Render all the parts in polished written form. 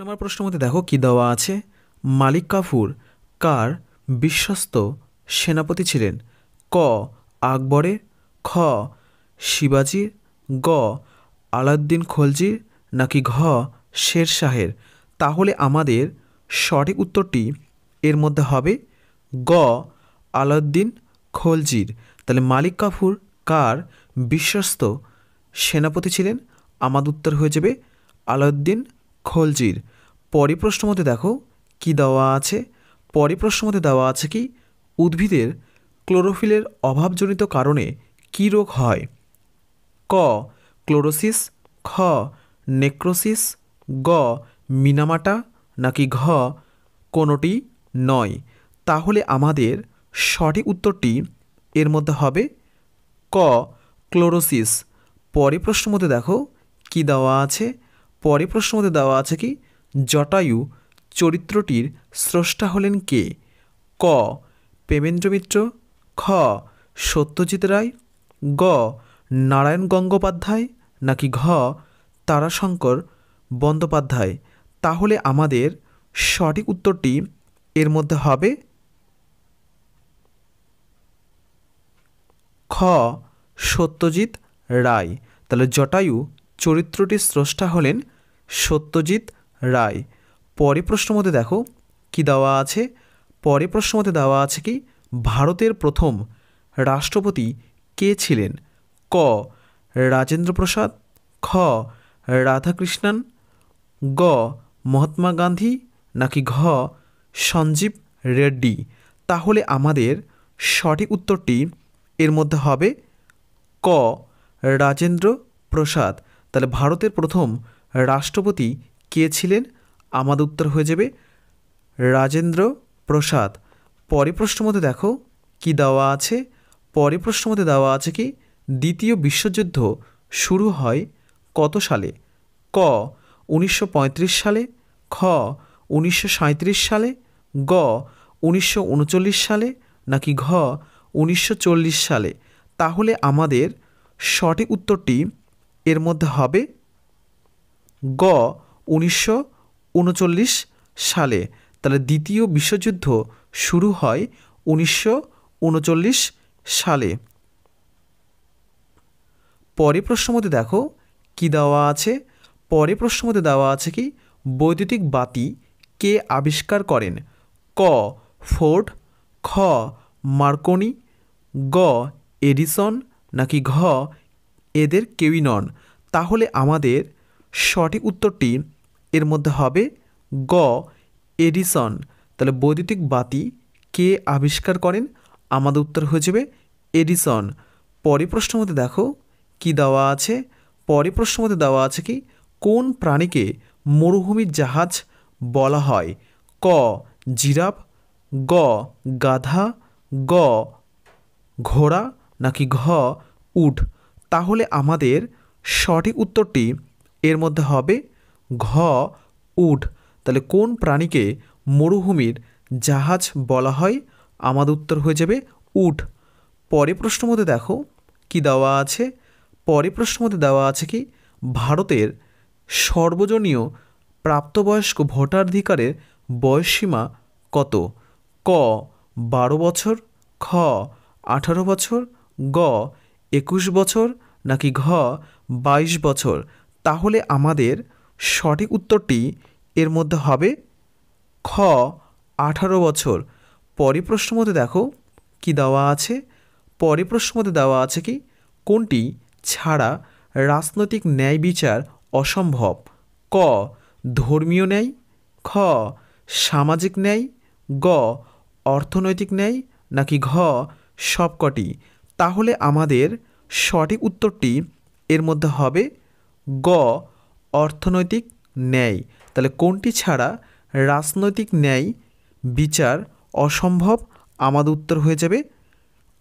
নম্বর প্রশ্নের মধ্যে দেখো কি দেওয়া আছে। মালিক কাফুর কার বিশ্বস্ত সেনাপতি ছিলেন? ক আকবরের, খ শিবাজির, গ আলাউদ্দিন খলজির, নাকি ঘ শের শাহের? তাহলে আমাদের সঠিক উত্তরটি এর মধ্যে হবে গ আলাউদ্দিন খলজির। তাহলে মালিক কাফুর কার বিশ্বস্ত সেনাপতি ছিলেন? আমাদের উত্তর হয়ে যাবে আলাউদ্দিন খলজির। পরের প্রশ্নের মধ্যে দেখো কি দেওয়া আছে। পরের প্রশ্নের মধ্যে দেওয়া আছে কি উদ্ভিদের ক্লোরোফিলের অভাবজনিত কারণে কি রোগ হয়? ক ক্লোরোসিস, খ নেক্রোসিস, গ মিনামাটা, নাকি ঘ কোনোটি নয়? তাহলে আমাদের সঠিক উত্তরটি এর মধ্যে হবে ক ক্লোরোসিস। পরের প্রশ্নের মধ্যে দেখো কি দেওয়া আছে। পরের প্রশ্নের মধ্যে দেওয়া আছে কি জটায়ু চরিত্রটির স্রষ্টা হলেন কে? ক প্রেমেন্দ্র মিত্র, খ সত্যজিৎ রায়, গ নারায়ণ গঙ্গোপাধ্যায়, নাকি ঘ তারাশঙ্কর বন্দ্যোপাধ্যায়? তাহলে আমাদের সঠিক উত্তরটি এর মধ্যে হবে খ সত্যজিৎ রায়। তাহলে জটায়ু চরিত্রটির স্রষ্টা হলেন সত্যজিৎ রায়। পরের প্রশ্নের মধ্যে দেখো কি দেওয়া আছে। পরের প্রশ্নের মধ্যে দেওয়া আছে কি ভারতের প্রথম রাষ্ট্রপতি কে ছিলেন? ক রাজেন্দ্র প্রসাদ, খ রাধাকৃষ্ণন, গ মহাত্মা গান্ধী, নাকি ঘ সঞ্জীব রেড্ডি? তাহলে আমাদের সঠিক উত্তরটি এর মধ্যে হবে ক রাজেন্দ্র প্রসাদ। তাহলে ভারতের প্রথম রাষ্ট্রপতি কে ছিলেন? আমাদের উত্তর হয়ে যাবে রাজেন্দ্র প্রসাদ। পরের প্রশ্নের মধ্যে দেখো কি দেওয়া আছে। পরের প্রশ্নের মধ্যে দেওয়া আছে কি দ্বিতীয় বিশ্বযুদ্ধ শুরু হয় কত সালে? ক 1935 সালে, খ 1937 সালে, গ 1939 সালে, নাকি ঘ 1940 সালে? তাহলে আমাদের সঠিক উত্তরটি এর মধ্যে হবে গ 1939 সালে। তাহলে দ্বিতীয় বিশ্বযুদ্ধ শুরু হয় 1939 সালে। পরের প্রশ্নের মধ্যে দেখো কি দেওয়া আছে। পরের প্রশ্নের মধ্যে দেওয়া আছে কি বৈদ্যুতিক বাতি কে আবিষ্কার করেন? ক ফোর্ড, খ মার্কনি, গ এডিসন, নাকি ঘ এদের কেউই নন? তাহলে আমাদের সঠিক উত্তরটি এর মধ্যে হবে গ এডিসন। তাহলে বৈদ্যুতিক বাতি কে আবিষ্কার করেন? আমাদের উত্তর হয়ে যাবে এডিসন। পরের প্রশ্নের মধ্যে দেখো কি দেওয়া আছে। পরের প্রশ্নের মধ্যে দেওয়া আছে কি কোন প্রাণীকে মরুভূমির জাহাজ বলা হয়? ক জিরাফ, গ গাধা, গ ঘোড়া, নাকি ঘ উট? তাহলে আমাদের সঠিক উত্তরটি এর মধ্যে হবে ঘ উট। তাহলে কোন প্রাণীকে মরুভূমির জাহাজ বলা হয়? আমাদের উত্তর হয়ে যাবে উট। পরের প্রশ্নের মধ্যে দেখো কি দেওয়া আছে। পরের প্রশ্নের মধ্যে দেওয়া আছে কি ভারতের সর্বজনীয় প্রাপ্তবয়স্ক ভোটাধিকারের বয়সসীমা কত? ক 12 বছর, খ 18 বছর, গ 21 বছর, নাকি ঘ 22 বছর? তাহলে আমাদের সঠিক উত্তরটি এর মধ্যে হবে খ 18 বছর। পরের প্রশ্নের মধ্যে দেখো কি দেওয়া আছে। পরের প্রশ্নের মধ্যে দেওয়া আছে কি কোনটি ছাড়া রাজনৈতিক ন্যায় বিচার অসম্ভব? ক ধর্মীয় ন্যায়, খ সামাজিক ন্যায়, গ অর্থনৈতিক ন্যায়, নাকি ঘ সবকটি? তাহলে আমাদের সঠিক উত্তরটি এর মধ্যে হবে গ অর্থনৈতিক ন্যায়। তাহলে কোনটি ছাড়া রাজনৈতিক ন্যায় বিচার অসম্ভব? আমাদের উত্তর হয়ে যাবে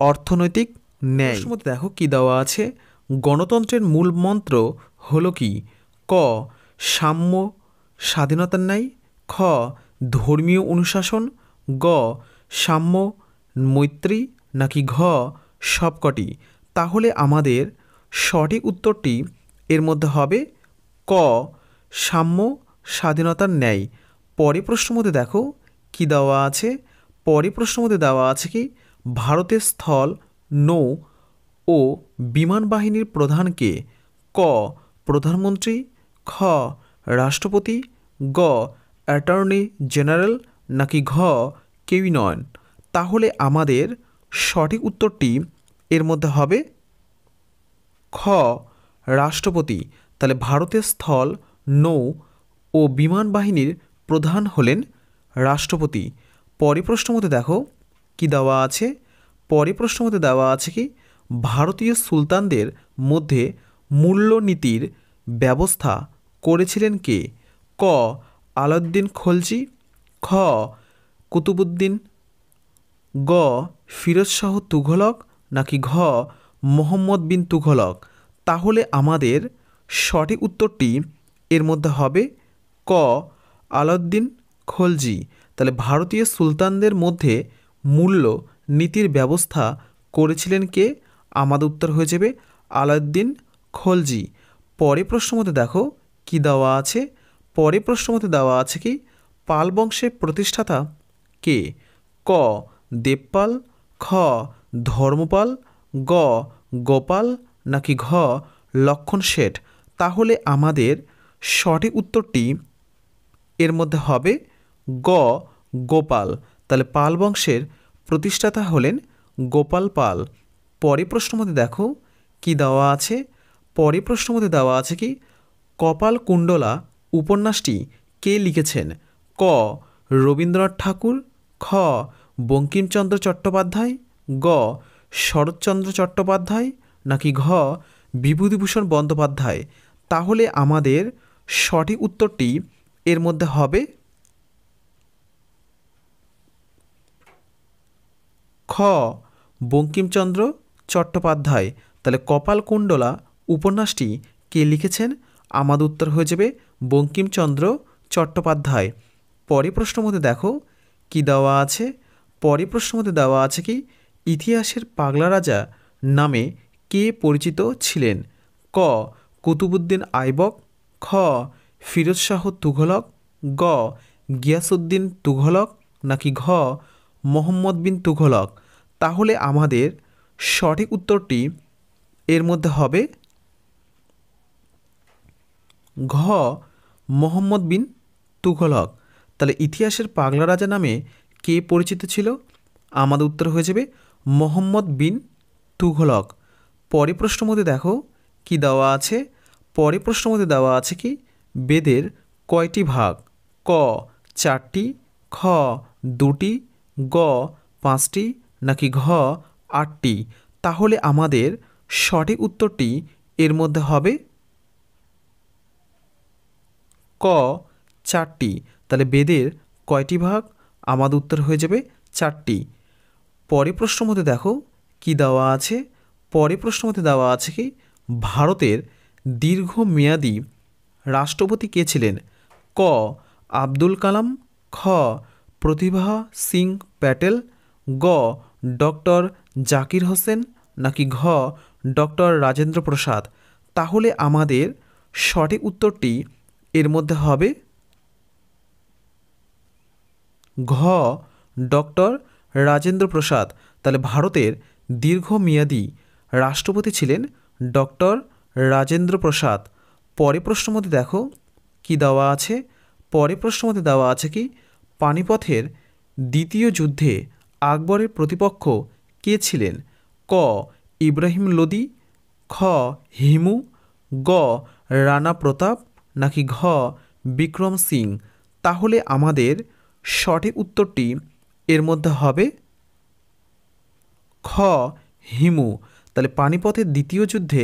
অর্থনৈতিক ন্যায়। মধ্যে দেখো কি দেওয়া আছে। গণতন্ত্রের মূল মন্ত্র হলো কি? ক সাম্য স্বাধীনতার ন্যায়, খ ধর্মীয় অনুশাসন, গ সাম্য মৈত্রী, নাকি ঘ সবকটি? তাহলে আমাদের সঠিক উত্তরটি এর মধ্যে হবে ক সাম্য স্বাধীনতার ন্যায়। পরে প্রশ্নের মধ্যে দেখো কি দেওয়া আছে, পরে প্রশ্নের মধ্যে দেওয়া আছে কি ভারতের স্থল, নৌ ও বিমান বাহিনীর প্রধানকে ক প্রধানমন্ত্রী, খ রাষ্ট্রপতি, গ অ্যাটর্নি জেনারেল, নাকি ঘ কেউই নয়। তাহলে আমাদের সঠিক উত্তরটি এর মধ্যে হবে খ রাষ্ট্রপতি। তাহলে ভারতের স্থল, নৌ ও বিমান বাহিনীর প্রধান হলেন রাষ্ট্রপতি। পরে প্রশ্নের মধ্যে দেখো কি দেওয়া আছে, পরে প্রশ্নের মধ্যে দেওয়া আছে কি ভারতীয় সুলতানদের মধ্যে মূল্যনীতির ব্যবস্থা করেছিলেন কে? ক আলাউদ্দিন খলজি, খ কুতুবুদ্দিন, গ ফিরোজ শাহ তুঘলক, নাকি ঘ মোহাম্মদ বিন তুঘলক। তাহলে আমাদের সঠিক উত্তরটি এর মধ্যে হবে ক আলাউদ্দিন খলজি। তাহলে ভারতীয় সুলতানদের মধ্যে মূল্য নীতির ব্যবস্থা করেছিলেন কে? আমাদের উত্তর হয়ে যাবে আলাউদ্দিন খলজি। পরে প্রশ্নের মধ্যে দেখো কি দেওয়া আছে, পরে প্রশ্নের মধ্যে দেওয়া আছে কি পাল বংশের প্রতিষ্ঠাতা কে? ক দেবপাল, খ ধর্মপাল, গ গোপাল, নাকি ঘ লক্ষণ শেঠ। তাহলে আমাদের সঠিক উত্তরটি এর মধ্যে হবে গ গোপাল। তাহলে পাল বংশের প্রতিষ্ঠাতা হলেন গোপাল পাল। পরে প্রশ্নের মধ্যে দেখো কি দেওয়া আছে, পরে প্রশ্নের মধ্যে দেওয়া আছে কি কপাল কুণ্ডলা উপন্যাসটি কে লিখেছেন? ক রবীন্দ্রনাথ ঠাকুর, খ বঙ্কিমচন্দ্র চট্টোপাধ্যায়, গ শরৎচন্দ্র চট্টোপাধ্যায়, নাকি ঘ বিভূতিভূষণ বন্দ্যোপাধ্যায়। তাহলে আমাদের সঠিক উত্তরটি এর মধ্যে হবে খ বঙ্কিমচন্দ্র চট্টোপাধ্যায়। তাহলে কপালকুণ্ডলা উপন্যাসটি কে লিখেছেন? আমাদের উত্তর হয়ে যাবে বঙ্কিমচন্দ্র চট্টোপাধ্যায়। পরে প্রশ্নের মধ্যে দেখো কি দেওয়া আছে, পরে প্রশ্নের মধ্যে দেওয়া আছে কি ইতিহাসের পাগলা রাজা নামে কে পরিচিত ছিলেন? ক কুতুবুদ্দিন আইবক, খ ফিরোজ শাহ তুঘলক, গ গিয়াসুদ্দিন তুঘলক, নাকি ঘ মোহাম্মদ বিন তুঘলক। তাহলে আমাদের সঠিক উত্তরটি এর মধ্যে হবে ঘ মোহাম্মদ বিন তুঘলক। তাহলে ইতিহাসের পাগলা রাজা নামে কে পরিচিত ছিল? আমাদের উত্তর হয়ে যাবে মোহাম্মদ বিন তুঘলক। পরে প্রশ্নের মধ্যে দেখো কি দেওয়া আছে, পরে প্রশ্নের মধ্যে দেওয়া আছে কি বেদের কয়টি ভাগ? ক 4টি, খ 2টি, গ 5টি, নাকি ঘ 8টি। তাহলে আমাদের সঠিক উত্তরটি এর মধ্যে হবে ক 4টি। তাহলে বেদের কয়টি ভাগ? আমাদের উত্তর হয়ে যাবে 4টি। পরে প্রশ্নের মধ্যে দেখো কি দেওয়া আছে, পরে প্রশ্নের মধ্যে দেওয়া আছে কি ভারতের দীর্ঘমেয়াদী রাষ্ট্রপতি কে ছিলেন? ক আব্দুল কালাম, খ প্রতিভা সিং প্যাটেল, গ ডক্টর জাকির হোসেন, নাকি ঘ ডক্টর রাজেন্দ্র প্রসাদ। তাহলে আমাদের সঠিক উত্তরটি এর মধ্যে হবে ঘ ডক্টর রাজেন্দ্র প্রসাদ। তাহলে ভারতের দীর্ঘমেয়াদী রাষ্ট্রপতি ছিলেন ডক্টর রাজেন্দ্র প্রসাদ। পরে প্রশ্নের মধ্যে দেখো কি দেওয়া আছে, পরে প্রশ্নের মধ্যে দেওয়া আছে কি পানিপথের দ্বিতীয় যুদ্ধে আকবরের প্রতিপক্ষ কে ছিলেন? ক ইব্রাহিম লোদি, খ হিমু, গ রানা প্রতাপ, নাকি ঘ বিক্রম সিং। তাহলে আমাদের সঠিক উত্তরটি এর মধ্যে হবে খ হিমু। তাহলে পানিপথের দ্বিতীয় যুদ্ধে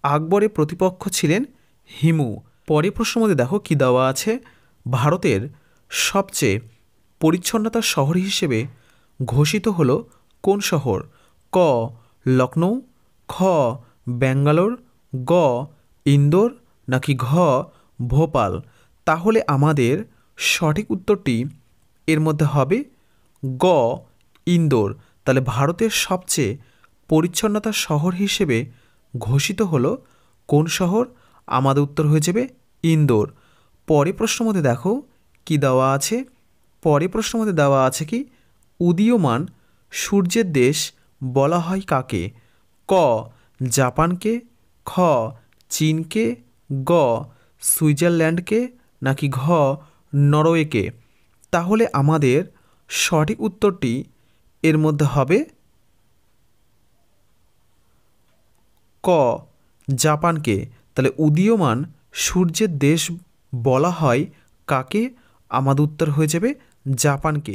আকবরের প্রতিপক্ষ ছিলেন হিমু। পরে প্রশ্নের মধ্যে দেখো কি দেওয়া আছে ভারতের সবচেয়ে পরিচ্ছন্নতার শহর হিসেবে ঘোষিত হলো কোন শহর? ক লখনৌ, খ ব্যাঙ্গালোর, গ ইন্দোর, নাকি ঘ ভোপাল। তাহলে আমাদের সঠিক উত্তরটি এর মধ্যে হবে গ ইন্দোর। তাহলে ভারতের সবচেয়ে পরিচ্ছন্নতার শহর হিসেবে ঘোষিত হলো কোন শহর? আমাদের উত্তর হয়ে যাবে ইন্দোর। পরের প্রশ্নের মধ্যে দেখো কি দেওয়া আছে। পরের প্রশ্নের মধ্যে দেওয়া আছে কি উদীয়মান সূর্যের দেশ বলা হয় কাকে? ক জাপানকে, খ চীনকে, গ সুইজারল্যান্ডকে, নাকি ঘ নরওয়েকে? তাহলে আমাদের সঠিক উত্তরটি এর মধ্যে হবে ক জাপানকে। তাহলে উদীয়মান সূর্যের দেশ বলা হয় কাকে? আমাদের উত্তর হয়ে যাবে জাপানকে।